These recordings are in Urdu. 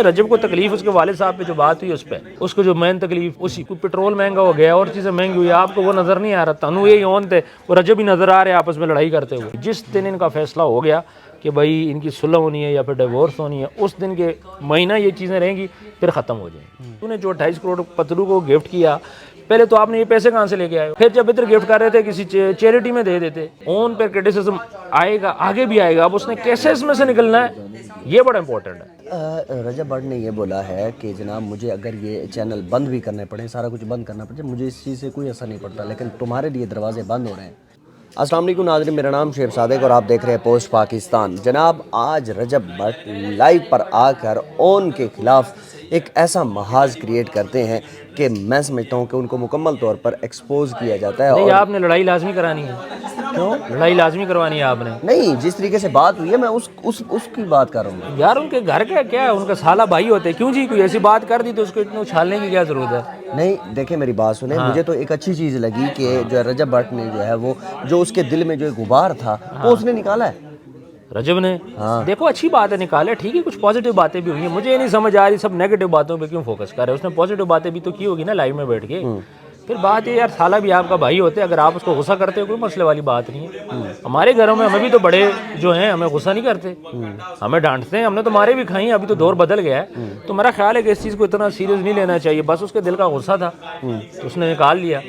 رجب کو تکلیف اس کے والد صاحب پہ جو بات ہوئی اس پہ، اس کو جو مین تکلیف اسی کو پٹرول مہنگا ہو گیا اور چیزیں مہنگی ہوئی، آپ کو وہ نظر نہیں آ رہا، تنو یہی اون تھے، وہ رجب ہی نظر آ رہے آپس میں لڑائی کرتے ہوئے۔ جس دن ان کا فیصلہ ہو گیا کہ بھائی ان کی صلح ہونی ہے یا پھر ڈیورس ہونی ہے، اس دن کے مہینہ یہ چیزیں رہیں گی، پھر ختم ہو جائیں گی۔ انہوں نے جو 28 کروڑ پتلو کو گفٹ کیا، پہلے تو آپ نے یہ پیسے کہاں سے لے کے آئے؟ پھر جب ادھر گفٹ کر رہے تھے کسی چیریٹی میں دے دیتے۔ اون پہ کرٹیسزم آئے گا، آگے بھی آئے گا، اب اس نے کیسے اس میں سے نکلنا ہے، یہ بڑا امپورٹنٹ ہے۔ رجب بٹ نے یہ بولا ہے کہ جناب مجھے اگر یہ چینل بند بھی کرنے پڑے، سارا کچھ بند کرنا پڑے، مجھے اس چیز سے کوئی اثر نہیں پڑتا، لیکن تمہارے لیے دروازے بند ہو رہے ہیں۔ السلام علیکم ناظرین، میرا نام شعیب صادق اور آپ دیکھ رہے ہیں پوسٹ پاکستان۔ جناب آج رجب بٹ لائیو پر آ کر اون کے خلاف ایک ایسا محاذ کریٹ کرتے ہیں کہ میں سمجھتا ہوں کہ ان کو مکمل طور پر ایکسپوز کیا جاتا ہے۔ نہیں، آپ نے لڑائی لازمی کرانی ہے۔ کیوں؟ لڑائی لازمی کروانی ہے آپ نے۔ نہیں، جس طریقے سے بات ہوئی ہے میں اس کی بات کر رہا ہوں۔ یار ان کے گھر کا کیا ہے، ان کا سالہ بھائی ہوتے ہیں، کیوں جی کوئی ایسی بات کر دی تو اس کو اتنا اچھالنے کی کیا ضرورت ہے؟ نہیں دیکھیں میری بات سنیں، مجھے تو ایک اچھی چیز لگی کہ جو رجب بٹ نے جو ہے وہ جو اس کے دل میں جو غبار تھا وہ اس نے نکالا ہے۔ رجب نے دیکھو اچھی بات ہے، نکالے، ٹھیک ہے، کچھ پازیٹیو باتیں بھی ہوئی ہیں، مجھے یہ نہیں سمجھ آ رہی سب نیگیٹو باتوں پہ کیوں فوکس کر رہے ہیں، اس نے پازیٹیو باتیں بھی تو کی ہوگی نا لائیو میں بیٹھ کے۔ پھر بات یہ یار سالہ بھی آپ کا بھائی ہوتے، اگر آپ اس کو غصہ کرتے ہو کوئی مسئلے والی بات نہیں ہے۔ ہمارے گھروں میں ہمیں بھی تو بڑے جو ہیں ہمیں غصہ نہیں کرتے، ہمیں ڈانٹتے ہیں، ہم نے تو مارے بھی کھائی ہیں، ابھی تو دور بدل گیا ہے۔ تو میرا خیال ہے کہ اس چیز کو اتنا سیریس نہیں لینا چاہیے، بس اس کے دل کا غصہ تھا تو اس نے نکال لیا۔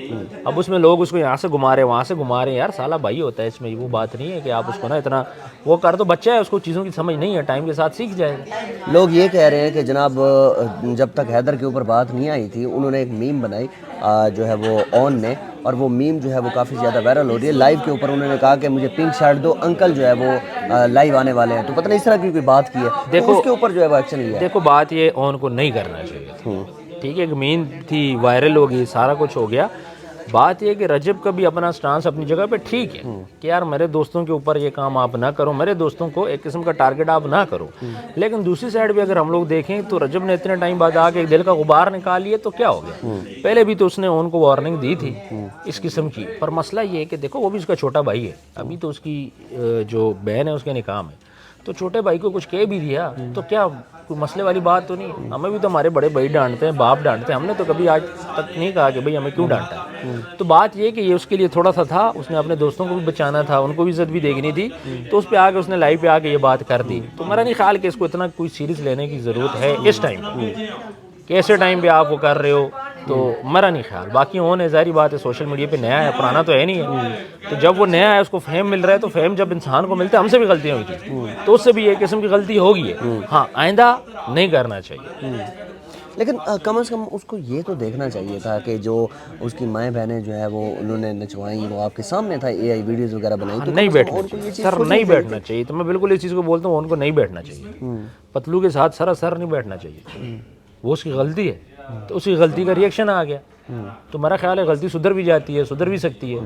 اب اس میں لوگ اس کو یہاں سے گھما رہے وہاں سے گھما رہے ہیں، یار سالہ بھائی ہوتا ہے، اس میں وہ بات نہیں ہے کہ آپ اس کو نا اتنا وہ کر، تو بچہ ہے، اس کو چیزوں کی سمجھ نہیں ہے، ٹائم کے ساتھ سیکھ جائے گا۔ لوگ یہ کہہ رہے ہیں کہ جناب جب تک حیدر کے اوپر بات نہیں آئی تھی، انہوں نے ایک میم بنائی جو ہے وہ اون نے، اور وہ میم جو ہے وہ کافی زیادہ وائرل ہو رہی ہے۔ لائیو کے اوپر انہوں نے کہا کہ مجھے پنک شرٹ دو، انکل جو ہے وہ لائیو آنے والے ہیں، تو پتہ نہیں اس طرح کی کوئی بات کی ہے، دیکھو اس کے اوپر جو ہے وہ ایکشن لیا ہے۔ دیکھو بات یہ اون کو نہیں کرنا چاہیے، ٹھیک ہے، ایک مین تھی، وائرل ہوگی، سارا کچھ ہو گیا۔ بات یہ کہ رجب کا بھی اپنا سٹانس اپنی جگہ پہ ٹھیک ہے کہ یار میرے دوستوں کے اوپر یہ کام آپ نہ کرو، میرے دوستوں کو ایک قسم کا ٹارگٹ آپ نہ کرو، لیکن دوسری سائڈ بھی اگر ہم لوگ دیکھیں تو رجب نے اتنے ٹائم بعد آ کے دل کا غبار نکال لیے تو کیا ہو گیا؟ پہلے بھی تو اس نے ان کو وارننگ دی تھی اس قسم کی، پر مسئلہ یہ ہے کہ دیکھو وہ بھی اس کا چھوٹا بھائی ہے، ابھی تو اس کی جو بہن ہے اس کے نکاح میں، تو چھوٹے بھائی کو کچھ کہہ بھی دیا تو کیا کوئی مسئلے والی بات تو نہیں ہے؟ ہمیں بھی تو ہمارے بڑے بھائی ڈانٹتے ہیں، باپ ڈانٹتے ہیں، ہم نے تو کبھی آج تک نہیں کہا کہ بھئی ہمیں کیوں ڈانٹا ہے۔ تو بات یہ کہ یہ اس کے لیے تھوڑا سا تھا، اس نے اپنے دوستوں کو بھی بچانا تھا، ان کو بھی عزت بھی دیکھنی تھی، تو اس پہ آ کے اس نے لائیو پہ آ کے یہ بات کر دی۔ تو میرا نہیں خیال کہ اس کو اتنا کوئی سیریس لینے کی ضرورت ہے اس ٹائم کہ ایسے ٹائم پہ آپ وہ کر رہے ہو، تو میرا نہیں خیال۔ باقی اون ہے، ظاہری بات ہے، سوشل میڈیا پہ نیا ہے، پرانا تو ہے نہیں ہے، تو جب وہ نیا ہے اس کو فیم مل رہا ہے، تو فیم جب انسان کو ملتا ہے، ہم سے بھی غلطیاں ہوئی تھی تو اس سے بھی ایک قسم کی غلطی ہوگی ہے، ہاں آئندہ نہیں کرنا چاہیے۔ لیکن کم از کم اس کو یہ تو دیکھنا چاہیے تھا کہ جو اس کی مائیں بہنیں جو ہے وہ انہوں نے نچوائیں، وہ آپ کے سامنے تھا، اے آئی ویڈیوز وغیرہ بنائی، تو نہیں بیٹھنا چاہیے سر، نہیں بیٹھنا چاہیے، تو میں بالکل اس چیز کو بولتا ہوں ان کو نہیں بیٹھنا چاہیے، پتلو کے ساتھ سراسر نہیں بیٹھنا چاہیے، وہ اس کی غلطی ہے، تو اس کی غلطی کا ریئیکشن آ گیا، تو میرا خیال ہے غلطی سدھر بھی جاتی ہے، سدھر بھی سکتی ہے،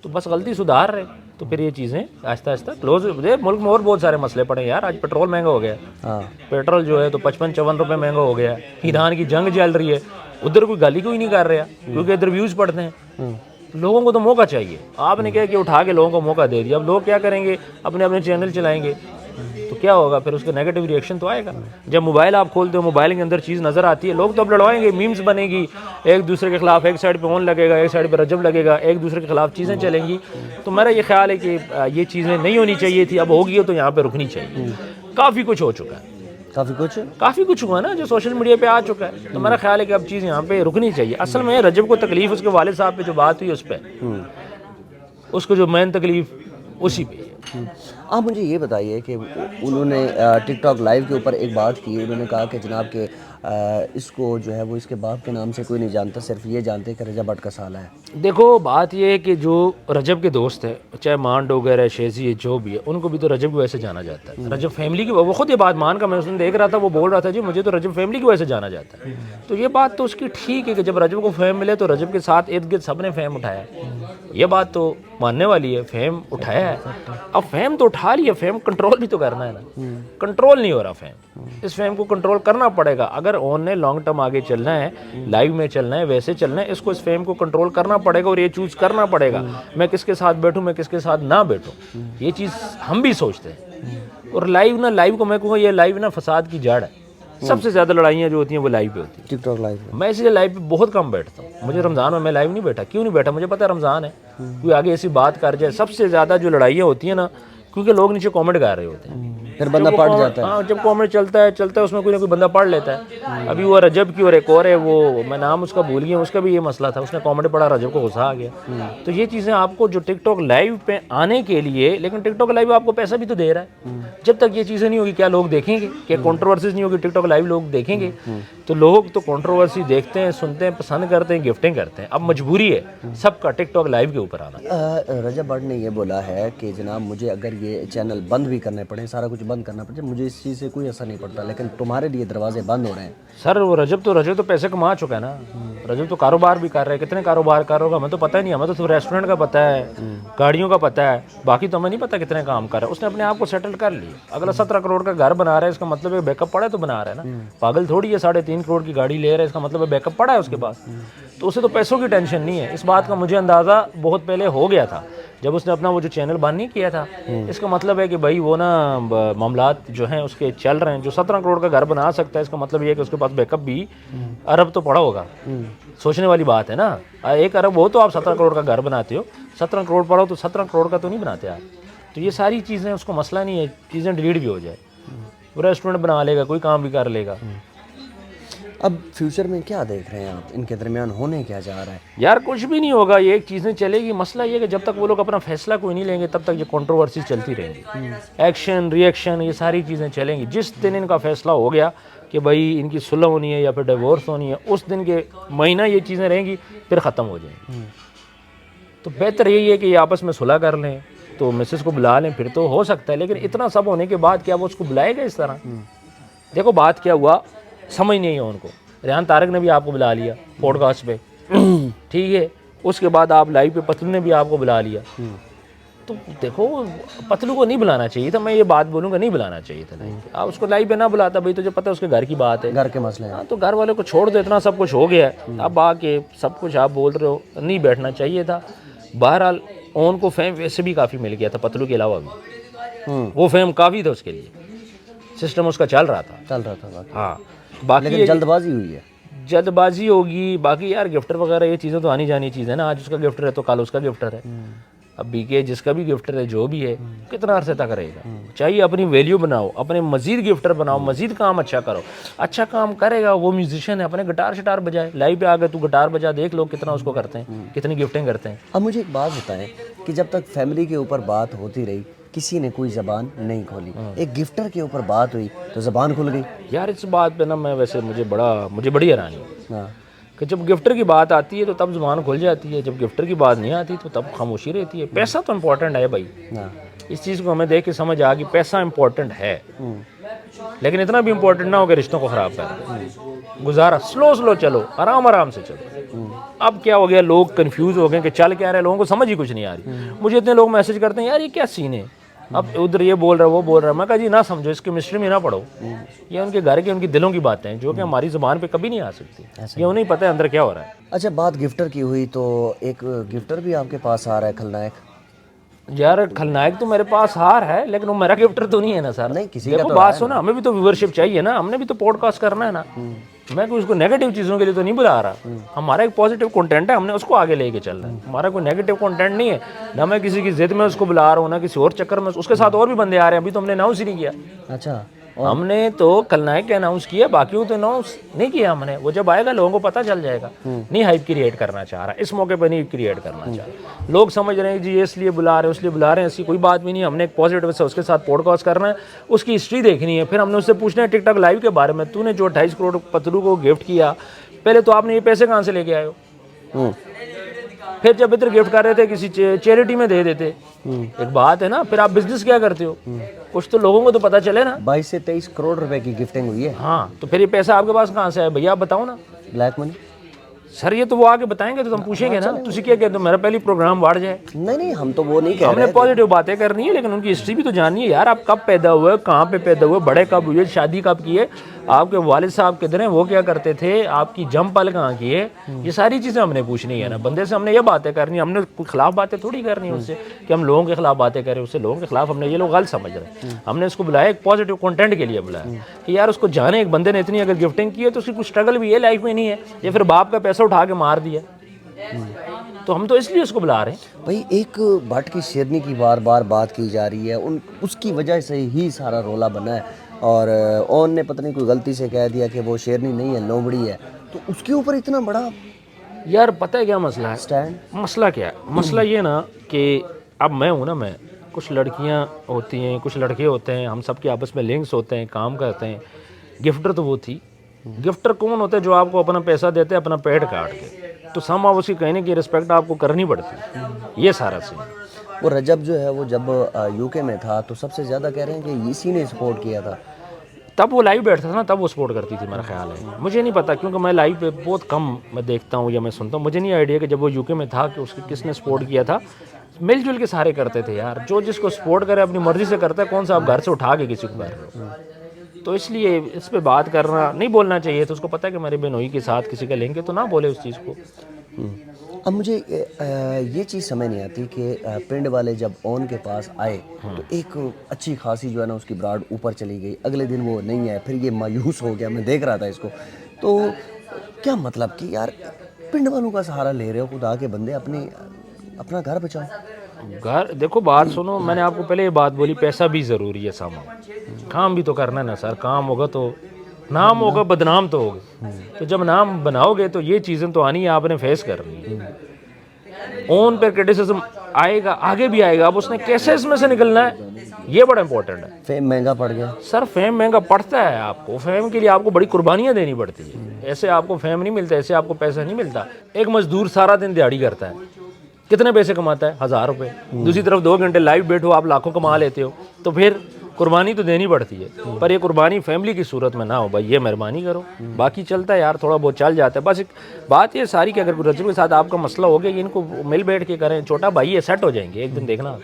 تو بس غلطی سدھار رہے تو پھر یہ چیزیں آہستہ آہستہ کلوز۔ ملک میں اور بہت سارے مسئلے پڑے یار، آج پیٹرول مہنگا ہو گیا ہے، پیٹرول جو ہے تو 55-54 روپے مہنگا ہو گیا ہے، ایران کی جنگ چل رہی ہے، ادھر کوئی گالی کوئی نہیں کر رہا کیونکہ ادھر ویوز پڑتے ہیں، لوگوں کو تو موقع چاہیے، آپ نے کیا کہ اٹھا کے لوگوں کو موقع دے دیا، اب لوگ کیا کریں گے، اپنے اپنے چینل چلائیں گے، تو کیا ہوگا پھر اس کا نیگیٹو ریئیکشن تو آئے گا۔ جب موبائل آپ کھولتے ہو، موبائل کے اندر چیز نظر آتی ہے، لوگ تو اب لڑوائیں گے، میمز بنے گی، ایک دوسرے کے خلاف، ایک سائڈ پہ اون لگے گا، ایک سائڈ پہ رجب لگے گا، ایک دوسرے کے خلاف چیزیں چلیں گی، تو میرا یہ خیال ہے کہ یہ چیزیں نہیں ہونی چاہیے تھی، اب ہوگی تو یہاں پہ رکنی چاہیے، کافی کچھ ہو چکا ہے، کافی کچھ ہوا نا جو سوشل میڈیا پہ آ چکا ہے، تو میرا خیال ہے کہ اب چیز یہاں پہ رکنی چاہیے۔ اصل میں رجب کو تکلیف اس کے والد صاحب پہ جو بات ہوئی اس پہ، اس کو جو مین تکلیف اسی پہ ہے۔ آپ مجھے یہ بتائیے کہ انہوں نے ٹک ٹاک لائیو کے اوپر ایک بات کی، انہوں نے کہا کہ جناب کہ اس کو جو ہے وہ اس کے باپ کے نام سے کوئی نہیں جانتا، صرف یہ جانتے کہ رجب بٹ کا سالہ ہے۔ دیکھو بات یہ ہے کہ جو رجب کے دوست ہیں، چاہے مان ڈوگر ہے، شیزی ہے، جو بھی ہے، ان کو بھی تو رجب کی وجہ سے جانا جاتا ہے، رجب فیملی کی، وہ خود یہ بات مان کر میں اس نے دیکھ رہا تھا، وہ بول رہا تھا جی مجھے تو رجب فیملی کی وجہ سے جانا جاتا ہے، تو یہ بات تو اس کی ٹھیک ہے کہ جب رجب کو فیم ملے تو رجب کے ساتھ ارد گرد سب نے فیم اٹھایا، یہ بات تو ماننے والی ہے، فیم اٹھایا ہے، اب فیم تو اٹھا لیا، فیم کنٹرول بھی تو کرنا ہے نا، کنٹرول نہیں ہو رہا فیم، اس فیم کو کنٹرول کرنا پڑے گا، اگر اون نے لانگ ٹرم آگے چلنا ہے، لائیو میں چلنا ہے، ویسے چلنا ہے، اس کو اس فیم کو کنٹرول کرنا پڑے گا اور یہ چوز کرنا پڑے گا میں کس کے ساتھ بیٹھوں، میں کس کے ساتھ نہ بیٹھوں، یہ چیز ہم بھی سوچتے ہیں، اور لائیو کو میں کہوں گا یہ لائیو فساد کی جڑ ہے، سب سے زیادہ لڑائیاں جو ہوتی ہیں وہ لائیو پہ ہوتی ہیں. ٹک ٹاک لائیو. میں اس لیے لائیو پہ بہت کم بیٹھتا ہوں. مجھے رمضان میں لائیو نہیں بیٹھا. کیوں نہیں بیٹھا؟ مجھے پتہ ہے رمضان ہے, کوئی آگے ایسی بات کر جائے. سب سے زیادہ جو لڑائیاں ہوتی ہیں نا, کیونکہ لوگ نیچے کامنٹ کر رہے ہوتے ہیں, پھر بندہ پڑھ جاتا ہے. ہاں, جب کامنٹ چلتا ہے اس میں کوئی نہ کوئی بندہ پڑھ لیتا ہے. ابھی وہ رجب کی اور ایک اور ہے, وہ میں نام اس کا بھول گیا, اس کا بھی یہ مسئلہ تھا. اس نے کامنٹ پڑھا, رجب کو غصہ آ گیا. تو یہ چیزیں آپ کو جو ٹک ٹاک لائیو پہ آنے کے لیے, لیکن ٹک ٹاک لائیو آپ کو پیسہ بھی تو دے رہا ہے. جب تک یہ چیزیں نہیں ہوگی کیا لوگ دیکھیں گے؟ کیا کنٹروورسیز نہیں ہوگی ٹک ٹاک لائیو لوگ دیکھیں گے؟ تو لوگ تو کنٹروورسی دیکھتے ہیں, سنتے ہیں, پسند کرتے ہیں, گفٹنگ کرتے ہیں. اب مجبوری ہے سب کا ٹک ٹاک لائیو کے اوپر آنا. رجب بٹ نے یہ بولا ہے کہ جناب مجھے اگر یہ چینل بند بھی کرنے پڑے, سارا کچھ بند کرنا پڑے, مجھے اس چیز سے کوئی اثر نہیں پڑتا, لیکن تمہارے لیے دروازے بند ہو رہے ہیں. سر وہ رجب تو پیسے کما چکا ہے نا. رجب تو کاروبار بھی کر رہے ہیں. کتنے کاروبار کر رہا ہوگا ہمیں تو پتہ ہی نہیں. ہمیں تو صرف ریسٹورنٹ کا پتہ ہے, گاڑیوں کا پتہ ہے, باقی تو ہمیں نہیں پتہ کتنے کام کر رہا ہے. اس نے اپنے آپ کو سیٹل کر لیا. اگلا 17 کروڑ کا گھر بنا رہا ہے, اس کا مطلب ہے بیک اپ پڑا ہے تو بنا رہا ہے نا. پاگل تھوڑی ہے 3.5 کروڑ کی گاڑی لے رہا ہے, اس کا مطلب ہے بیک اپ پڑا ہے اس کے پاس. تو اسے تو پیسوں کی ٹینشن نہیں ہے. اس بات کا مجھے اندازہ بہت پہلے ہو گیا تھا جب اس نے اپنا وہ جو چینل بند نہیں کیا تھا. اس کا مطلب ہے کہ بھائی وہ نا معاملات جو ہیں اس کے چل رہے ہیں. جو 17 کروڑ کا گھر بنا سکتا ہے, اس کا مطلب یہ ہے کہ اس کے پاس بیک اپ بھی ارب تو پڑا ہوگا. سوچنے والی بات ہے نا. 1 ارب ہو تو آپ 17 کروڑ کا گھر بناتے ہو, 17 کروڑ پڑا ہو تو 17 کروڑ کا تو نہیں بناتے آپ. تو یہ ساری چیزیں اس کو مسئلہ نہیں ہے, چیزیں ڈیلیٹ بھی ہو جائے, وہ ریسٹورنٹ بنا لے گا, کوئی کام بھی کر لے گا. اب فیوچر میں کیا دیکھ رہے ہیں آپ, ان کے درمیان ہونے کیا جا رہا ہے؟ یار کچھ بھی نہیں ہوگا, یہ ایک چیزیں چلے گی. مسئلہ یہ ہے کہ جب تک وہ لوگ اپنا فیصلہ کوئی نہیں لیں گے تب تک یہ کنٹروورسی چلتی رہیں گی. ایکشن ری ایکشن یہ ساری چیزیں چلیں گی. جس دن ان کا فیصلہ ہو گیا کہ بھائی ان کی صلح ہونی ہے یا پھر ڈیورس ہونی ہے, اس دن کے مہینہ یہ چیزیں رہیں گی, پھر ختم ہو جائیں گی. تو بہتر یہی ہے کہ یہ آپس میں صلح کر لیں, تو مسز کو بلا لیں, پھر تو ہو سکتا ہے. لیکن اتنا سب ہونے کے بعد کیا وہ اس کو بلائے گا اس طرح؟ دیکھو بات کیا ہوا, سمجھ نہیں ہے ان کو. ریحان طارق نے بھی آپ کو بلا لیا پوڈ کاسٹ پہ, ٹھیک ہے. اس کے بعد آپ لائیو پہ پتلو نے بھی آپ کو بلا لیا. تو دیکھو پتلو کو نہیں بلانا چاہیے تھا. میں یہ بات بولوں گا, نہیں بلانا چاہیے تھا. آپ اس کو لائیو پہ نہ بلاتا, بھائی تجھے پتہ ہے اس کے گھر کی بات ہے, گھر کے مسئلے ہیں. ہاں تو گھر والوں کو چھوڑ دو, اتنا سب کچھ ہو گیا ہے. اب آ کے سب کچھ آپ بول رہے ہو, نہیں بیٹھنا چاہیے تھا. بہرحال اون کو فیم ویسے بھی کافی مل گیا تھا پتلو کے علاوہ بھی. وہ فیم کافی تھا اس کے لیے, سسٹم اس کا چل رہا تھا. ہاں باقی لیکن جلد بازی ہوئی ہے, جلد بازی ہوگی. باقی یار گفٹر وغیرہ یہ چیزیں تو آنی جانی چیز ہے نا. آج اس کا گفٹر ہے تو کل اس کا گفٹر ہے. اب بی کے جس کا بھی گفٹر ہے جو بھی ہے, کتنا عرصے تک رہے گا. چاہیے اپنی ویلیو بناؤ, اپنے مزید گفٹر بناؤ, مزید کام اچھا کرو. اچھا کام کرے گا وہ میوزیشین ہے, اپنے گٹار شٹار بجائے. لائیو پہ آ گئے تو گٹار بجا, دیکھ لو کتنا اس کو کرتے ہیں, کتنی گفٹنگ کرتے ہیں. اب مجھے ایک بات بتائیں کہ جب تک فیملی کے اوپر بات ہوتی رہی کسی نے کوئی زبان نہیں کھولی, ایک گفٹر کے اوپر بات ہوئی تو زبان کھل گئی. یار اس بات پہ نا میں ویسے مجھے بڑی حیرانی ہے ہاں, کہ جب گفٹر کی بات آتی ہے تو تب زبان کھل جاتی ہے, جب گفٹر کی بات نہیں آتی تو تب خاموشی رہتی ہے. پیسہ تو امپورٹنٹ ہے بھائی, اس چیز کو ہمیں دیکھ کے سمجھ آ گئی پیسہ امپورٹنٹ ہے, لیکن اتنا بھی امپورٹنٹ نہ ہو کہ رشتوں کو خراب کر دے. گزارا سلو چلو, آرام سے چلو. اب کیا ہو گیا, لوگ کنفیوز ہو گئے کہ چل کیا رہے, لوگوں کو سمجھ ہی کچھ نہیں آ رہی. مجھے اتنے لوگ میسج کرتے ہیں یار یہ کیا سین ہے, اب ادھر یہ بول رہا ہے وہ بول رہا ہے. میں کہا جی نہ سمجھو, اس کیمسٹری میں نہ پڑھو. یہ ان کے گھر کے ان کی دلوں کی باتیں ہیں جو کہ ہماری زبان پہ کبھی نہیں آ سکتی. یہ انہیں پتہ ہے اندر کیا ہو رہا ہے. اچھا بات گفٹر کی ہوئی تو ایک گفٹر بھی آپ کے پاس آ رہا ہے, کھلنائک. یار کھلنائک تو میرے پاس ہار ہے, لیکن وہ میرا گفٹر تو نہیں ہے نا سر. نہیں کسی کا دیکھو بات سو نا, ہمیں بھی تو ویورشپ چاہیے نا, ہم نے بھی تو پوڈ کاسٹ کرنا ہے نا. میں کوئی اس کو نیگیٹو چیزوں کے لیے تو نہیں بلا رہا. ہمارا ایک پازیٹیو کنٹینٹ ہے, ہم نے اس کو آگے لے کے چلنا ہے. ہمارا کوئی نیگیٹو کنٹینٹ نہیں ہے. نہ میں کسی کی ضد میں اس کو بلا رہا ہوں, نہ کسی اور چکر میں. اس کے ساتھ اور بھی بندے آ رہے ہیں, ابھی تو ہم نے اناؤنس ہی نہیں کیا. اچھا, ہم نے تو کھلنائک کے اناؤنس کیا, باقیوں تو اناؤنس نہیں کیا ہم نے. وہ جب آئے گا لوگوں کو پتہ چل جائے گا. نہیں ہائپ کریٹ کرنا چاہ رہا, اس موقع پہ نہیں کریٹ کرنا چاہ رہا. لوگ سمجھ رہے ہیں جی اس لیے بلا رہے ہیں اس لیے بلا رہے ہیں, ایسی کوئی بات بھی نہیں. ہم نے ایک پازیٹیو سے اس کے ساتھ پوڈ کاسٹ کرنا ہے, اس کی ہسٹری دیکھنی ہے. پھر ہم نے اس سے پوچھنا ہے ٹک ٹاک لائیو کے بارے میں, تو نے جو 28 کروڑ پتلو کو گفٹ کیا, پہلے تو آپ نے یہ پیسے کہاں سے لے کے آئے ہو. پھر جب ادھر گفٹ کر رہے تھے کسی چیریٹی میں دے دیتے, ایک بات ہے نا. پھر آپ بزنس کیا کرتے ہو, کچھ تو لوگوں کو تو پتہ چلے نا. 22 سے 23 کروڑ روپے کی گفٹنگ ہوئی ہے. ہاں تو پھر یہ پیسہ آپ کے پاس کہاں سے ہے بھیا, آپ بتاؤ نا. بلیک منی. سر یہ تو وہ آگے بتائیں گے تو ہم پوچھیں گے نا. تجھے کیا کہتے ہو میرا پہلی پروگرام بڑھ جائے. نہیں ہم تو وہ نہیں کہہ ہم رہے. نے پازیٹیو باتیں کرنی ہے, لیکن ان کی ہسٹری بھی تو جاننی ہے یار. آپ کب پیدا ہوئے, کہاں پہ پیدا ہوئے, بڑے کب ہوئے, شادی کب کی ہے. آپ کے والد صاحب کدھر ہیں, وہ کیا کرتے تھے, آپ کی جم پل کہاں کی ہے, یہ ساری چیزیں ہم نے پوچھنی ہے نا. بندے سے ہم نے یہ باتیں کرنی, ہم نے کوئی خلاف باتیں تھوڑی کرنی ہے اس سے کہ ہم لوگوں کے خلاف باتیں کریں, اس سے لوگوں کے خلاف ہم نے, یہ لوگ غلط سمجھ رہے ہیں. ہم نے اس کو بلایا ایک پازیٹیو کنٹینٹ کے لیے بلایا کہ یار اس کو جانے, ایک بندے نے اتنی اگر گفٹنگ کی ہے تو اس کی کچھ اسٹرگل بھی ہے لائف میں نہیں ہے, یہ پھر باپ کا پیسہ اٹھا کے مار دیا, تو ہم تو اس لیے اس کو بلا رہے ہیں. بھائی ایک بھٹ کی شیرنی کی بار بار بات کی جا رہی ہے, اس کی وجہ سے ہی سارا رولا بنا ہے, اور اون نے پتہ نہیں کوئی غلطی سے کہہ دیا کہ وہ شیرنی نہیں ہے, لومڑی ہے, تو اس کے اوپر اتنا بڑا یار پتہ ہے کیا مسئلہ ہے, اسٹینڈ. مسئلہ کیا ہے, مسئلہ یہ نا کہ اب میں ہوں نا, میں کچھ لڑکیاں ہوتی ہیں, کچھ لڑکے ہوتے ہیں, ہم سب کے آپس میں لنکس ہوتے ہیں, کام کرتے ہیں. گفٹر تو وہ تھی, گفٹر کون ہوتا ہے, جو آپ کو اپنا پیسہ دیتے ہیں اپنا پیٹ کاٹ کے, تو سم آپ اس کی کہنے کی رسپیکٹ آپ کو کرنی پڑتی ہے, یہ سارا سین. وہ رجب جو ہے وہ جب یو کے میں تھا تو سب سے زیادہ کہہ رہے ہیں کہ اسی نے سپورٹ کیا تھا. تب وہ لائیو بیٹھتا تھا نا, تب وہ سپورٹ کرتی تھی میرا خیال ہے, مجھے نہیں پتا کیونکہ میں لائیو پہ بہت کم میں دیکھتا ہوں یا میں سنتا ہوں, مجھے نہیں آئیڈیا کہ جب وہ یو کے میں تھا کہ اس کی کس نے سپورٹ کیا تھا. مل جل کے سارے کرتے تھے یار, جو جس کو سپورٹ کرے اپنی مرضی سے کرتا ہے, کون سا آپ گھر سے اٹھا کے کسی کو کر رہے ہو. تو اس لیے اس پہ بات کرنا نہیں, بولنا چاہیے, تو اس کو پتہ ہے کہ میرے بہنوئی کے ساتھ کسی کا لیں گے تو نہ بولے اس چیز کو. اب مجھے یہ چیز سمجھ نہیں آتی کہ پنڈ والے جب اون کے پاس آئے تو ایک اچھی خاصی جو ہے نا اس کی براڈ اوپر چلی گئی, اگلے دن وہ نہیں ہے, پھر یہ مایوس ہو گیا, میں دیکھ رہا تھا اس کو. تو کیا مطلب کہ یار پنڈ والوں کا سہارا لے رہے ہو, خدا کے بندے اپنا گھر بچاؤ. گھر دیکھو, بات سنو, میں نے آپ کو پہلے یہ بات بولی, پیسہ بھی ضروری ہے سامان, کام بھی تو کرنا ہے نا سر. کام ہوگا تو نام ہوگا, بدنام تو ہوگا, تو جب نام بناؤ گے تو یہ چیزیں تو آنی ہے, آپ نے فیس کرنی ہے. اون پہ کرٹیسزم آئے گا, آگے بھی آئے گا, اب اس نے کیسے اس میں سے نکلنا ہے, یہ بڑا امپورٹنٹ ہے. فیم مہنگا پڑ گیا سر, فیم مہنگا پڑتا ہے آپ کو, فیم کے لیے آپ کو بڑی قربانیاں دینی پڑتی ہے. ایسے آپ کو فیم نہیں ملتا, ایسے آپ کو پیسہ نہیں ملتا. ایک مزدور سارا دن دیہڑی کرتا ہے, کتنے پیسے کماتا ہے, 1000 روپے. دوسری طرف 2 گھنٹے لائیو بیٹھو, آپ لاکھوں کما لیتے ہو, تو پھر قربانی تو دینی پڑتی ہے. پر یہ قربانی فیملی کی صورت میں نہ ہو بھائی, یہ مہربانی کرو. باقی چلتا ہے یار, تھوڑا بہت چل جاتا ہے. بس ایک بات یہ ساری کہ اگر رجب کے ساتھ آپ کا مسئلہ ہو گیا, ان کو مل بیٹھ کے کریں, چھوٹا بھائی ہے, سیٹ ہو جائیں گے ایک دن, دیکھنا.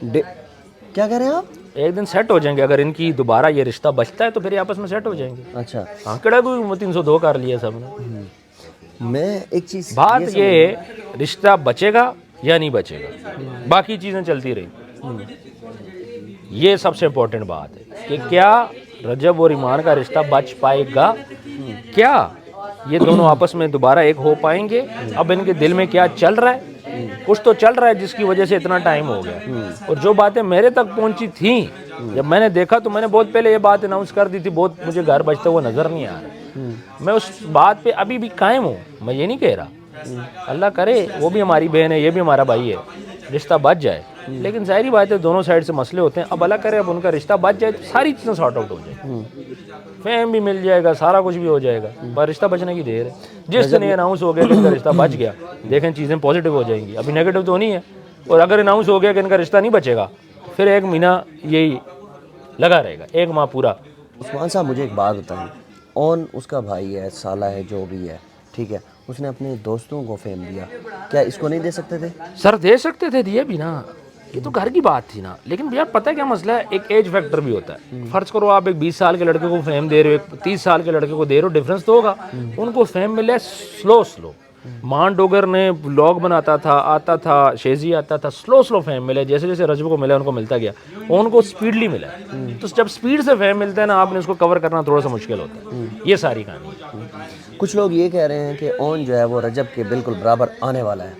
کیا کہہ رہے ہیں آپ؟ ایک دن سیٹ ہو جائیں گے, اگر ان کی دوبارہ یہ رشتہ بچتا ہے تو پھر یہ آپس میں سیٹ ہو جائیں گے. اچھا, آنکڑا کوئی 302 کر لیا سب نے. میں ایک چیز, بات یہ ہے, رشتہ بچے گا یا نہیں بچے گا, باقی چیزیں چلتی رہی. یہ سب سے امپورٹنٹ بات ہے کہ کیا رجب اور ایمان کا رشتہ بچ پائے گا, کیا یہ دونوں آپس میں دوبارہ ایک ہو پائیں گے. اب ان کے دل میں کیا چل رہا ہے, کچھ تو چل رہا ہے جس کی وجہ سے اتنا ٹائم ہو گیا. اور جو باتیں میرے تک پہنچی تھیں, جب میں نے دیکھا تو میں نے بہت پہلے یہ بات اناؤنس کر دی تھی, بہت مجھے گھر بچتا ہوا نظر نہیں آ رہا. میں اس بات پہ ابھی بھی قائم ہوں, میں یہ نہیں کہہ رہا, اللہ کرے وہ بھی ہماری بہن ہے, یہ بھی ہمارا بھائی ہے, رشتہ بچ جائے. لیکن ظاہری بات ہے دونوں سائڈ سے مسئلے ہوتے ہیں. اب اللہ کرے اب ان کا رشتہ بچ جائے تو ساری چیزیں سارٹ آؤٹ ہو جائیں, فیم بھی مل جائے گا, سارا کچھ بھی ہو جائے گا, پر رشتہ بچنے کی دیر ہے. جس دن یہ اناؤنس ہو گیا کہ ان کا رشتہ بچ گیا, دیکھیں چیزیں پازیٹیو ہو جائیں گی. ابھی نیگیٹو تو نہیں ہے. اور اگر اناؤنس ہو گیا کہ ان کا رشتہ نہیں بچے گا, پھر 1 مہینہ یہی لگا رہے گا, 1 ماہ پورا. عثمان صاحب مجھے ایک بات بتائیں, اون اس کا بھائی ہے, سالہ ہے, جو بھی ہے, ٹھیک ہے, اس نے اپنے دوستوں کو فیم دیا, کیا اس کو نہیں دے سکتے تھے؟ سر دے سکتے تھے, دیے بھی نا, یہ تو گھر کی بات تھی نا. لیکن بھیا پتہ ہے کیا مسئلہ ہے, ایک ایج فیکٹر بھی ہوتا ہے. فرض کرو آپ ایک 20 سال کے لڑکے کو فیم دے رہے ہو, ایک 30 سال کے لڑکے کو دے رہے ہو, ڈفرینس تو ہوگا. ان کو فیم ملے سلو. مان ڈوگر نے بلاگ بناتا تھا, آتا تھا, شیزی آتا تھا, سلو فیم ملے. جیسے جیسے رجب کو ملا ان کو ملتا گیا, ان کو سپیڈلی ملا. تو جب سپیڈ سے فیم ملتا ہے نا, آپ نے اس کو کور کرنا تھوڑا سا مشکل ہوتا ہے. یہ ساری کہانی ہے. کچھ لوگ یہ کہہ رہے ہیں کہ اون جو ہے وہ رجب کے بالکل برابر آنے والا ہے.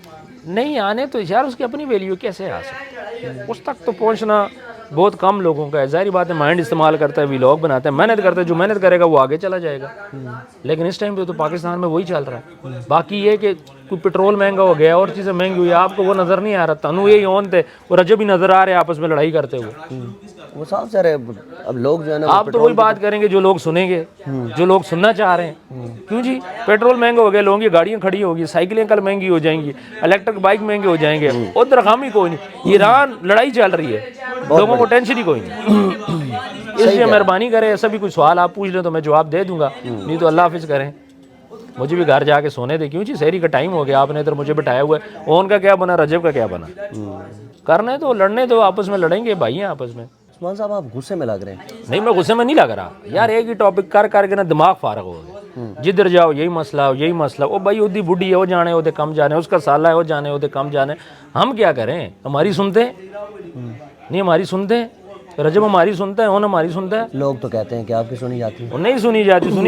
نہیں آنے تو یار, اس کی اپنی ویلیو کیسے آ سکتی ہے, اس تک تو پہنچنا بہت کم لوگوں کا ہے. ظاہری بات ہے, مائنڈ استعمال کرتا ہے, ویلاگ بناتا ہے, محنت کرتا ہے, جو محنت کرے گا وہ آگے چلا جائے گا. لیکن اس ٹائم پہ تو پاکستان میں وہی چل رہا ہے. باقی یہ کہ کوئی پٹرول مہنگا ہو گیا, اور چیزیں مہنگی ہوئی, آپ کو وہ نظر نہیں آ رہا. تنو یہی اون تھے, اور رجب بھی نظر آ رہے آپس میں لڑائی کرتے ہوئے. وہ صاحب سر, اب لوگ جو ہے نا, آپ تو وہی بات کریں گے جو لوگ سنیں گے, جو لوگ سننا چاہ رہے ہیں. کیوں جی, پیٹرول مہنگا ہو گیا, لوگوں کی گاڑیاں کھڑی ہوگی, سائیکلیں کل مہنگی ہو جائیں گی, الیکٹرک بائک مہنگے ہو جائیں گے, اور درخوامی کوئی نہیں. ایران لڑائی چل رہی ہے, لوگوں کو ٹینشن ہی کوئی نہیں. اس لیے مہربانی کریں, ایسا بھی کوئی سوال آپ پوچھ لیں تو میں جواب دے دوں گا, نہیں تو اللہ حافظ کریں. مجھے بھی گھر جا کے سونے دے. کیوں جی, سحری کا ٹائم ہو گیا, آپ نے ادھر مجھے بٹھایا ہوا ہے. اون کا کیا بنا, رجب کا کیا بنا, کرنے تو لڑنے تو, آپس میں لڑیں گے, بھائی ہیں آپس میں. عثمان صاحب آپ غصے میں لگ رہے ہیں. نہیں میں غصے میں نہیں لگ رہا یار, ایک ہی ٹاپک کر کے نا دماغ فارغ ہو گیا. جدھر جاؤ یہی مسئلہ وہ بھائی ادی بڈھی ہے وہ جانے وہ کم جانے, اس کا سالہ ہے وہ جانے وہ کم جانے. ہم کیا کریں, ہماری سنتے نہیں, ہماری سنتے رجب ہماری سنتا ہے, اون ہماری سنتا ہے. لوگ تو کہتے ہیں کہ آپ کی سنی جاتی ہے. وہ نہیں سنی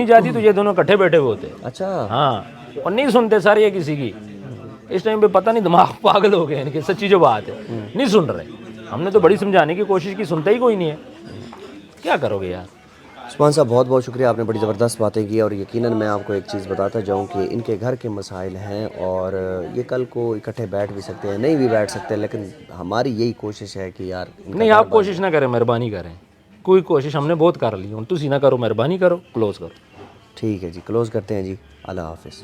جاتی تو یہ دونوں کٹھے بیٹھے ہوئے ہوتے. اچھا. ہاں اور نہیں سنتے سارے یہ کسی کی. اس ٹائم پہ پتہ نہیں دماغ پاگل ہو گئے ان کے, سچی جو بات ہے نہیں سن رہے. ہم نے تو بڑی سمجھانے کی کوشش کی, سنتا ہی کوئی نہیں ہے. کیا کرو گے یار. عثمان صاحب بہت بہت شکریہ, آپ نے بڑی زبردست باتیں کی, اور یقیناً میں آپ کو ایک چیز بتاتا جاؤں کہ ان کے گھر کے مسائل ہیں اور یہ کل کو اکٹھے بیٹھ بھی سکتے ہیں, نہیں بھی بیٹھ سکتے, لیکن ہماری یہی کوشش ہے کہ یار نہیں آپ کوشش نہ کریں, مہربانی کریں, کوئی کوشش ہم نے بہت کر لی, تسی نہ کرو, مہربانی کرو, کلوز کرو. ٹھیک ہے جی, کلوز کرتے ہیں جی, اللہ حافظ.